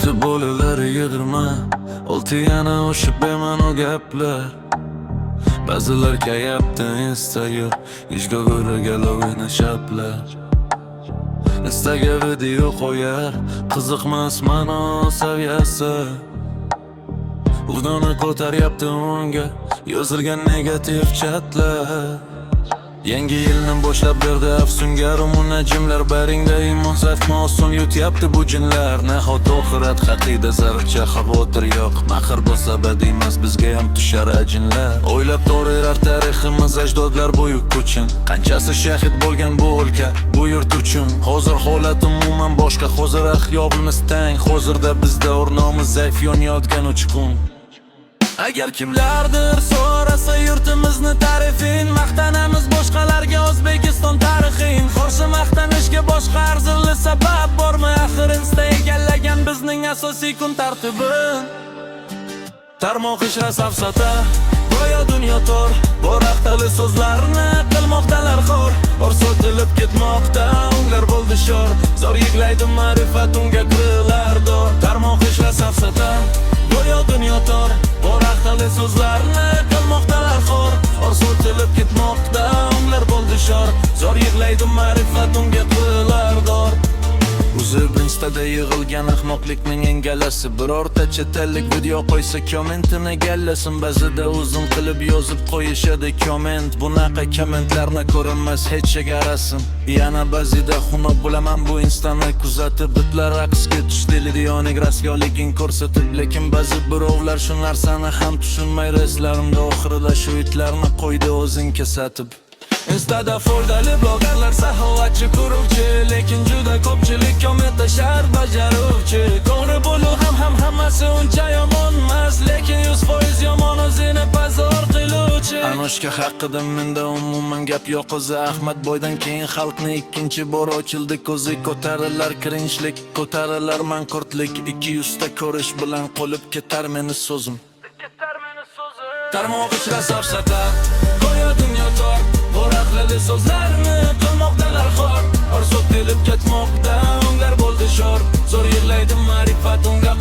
Olti bo'lilar 20, olti yana o'sha bema'no gaplar. Ba'zilar kayapti Instagram, ishga ko'ra galovini shaplar. Instaga video qo'yar, qiziqmas ma'no saviyasi. Urdoni ko'taryapti unga yozilgan negativ chatlar. Yangi yilni boshlab berdi afsungar munajjimlar. Baringda imon sarfma oson yutyapti bu jinlar. Nahot oxirat haqida zarracha xavotir yo'q. Maxir bo'lsa abadiy emas, bizga ham tushar ajinlar. O'ylab to'rirar tariximiz ajdodlar buyuk kuchin. Qanchasi shahid bo'lgan bu o'lka, bu yurt uchun. Hozir holat umuman boshqa, hozir ahvolimiz tang. Hozirda bizda o'rnimiz zaif yonayotgan uchqun. Agar kimlardir so'rasa yurtimizni ta'rifin, maqtanamiz boshqalarga O'zbekiston tarixin. Qarshi maqtanishga boshqa arzirli sabab bormi? Axir Insta egallagan bizning asosiy kun tartibin. Tarmoq ishra safsata, go'yo dunyo tor. Boraqtali so'zlarni qilmoqdalar xor. Orsotilib ketmoqda onglar bo'ldi shor. Zor yig'laydi ma'rifat unga qirilar dor. Tarmoq ishra safsata, go'yo dunyo tor. Boraqtali so'zlarni qilmoqdalar xor. Orsotilib ketmoqda onglar bo'ldi shor. Zor yig'laydi ma'rifat unga qirilar dor. Uzib Instada yig'ilgan ahmoqlikning engallasi. Birorta chetalik video qo'ysa kommentini gallasin. Ba'zida uzun qilib yozib qo'yishadi komment. Bunaqa kommentlarni ko'rinmas hech chegarasin. Yana ba'zida xunob bo'laman bu Instani kuzatib. Bitlar raqsga tushdi, lidionik rasyoligin ko'rsatib. Lekin ba'zi birovlar shu narsani ham tushunmay reslarimda oxirida shu itlarni qo'ydi o'zing kesatib. Instada foydali blogerlar saxovatchi quruvchi, lekin juda ko'pchilik kommentda shart bajaruvchi. To'g'ri bo'luv ham hammasi uncha yomon emas, lekin 100% yomon o'zini pazor qiluvchi. Anoshka haqida menda umuman gap yo'q. O'zi Ahmad Boydan keyin xalqni ikkinchi bor ochildi ko'zi. Ko'tarilar cringe'lik, ko'tarilar manqurtlik. 200 ta ko'rish bilan qolib ketar meni so'zim. Tarmoq ichra safsata, go'yo dunyo tor. Boraqtali so'zlarni qilmoqdalar xor. Orsotilib ketmoqda onglar bo'ldi shor. Zo'r yig'laydi ma'rifat unga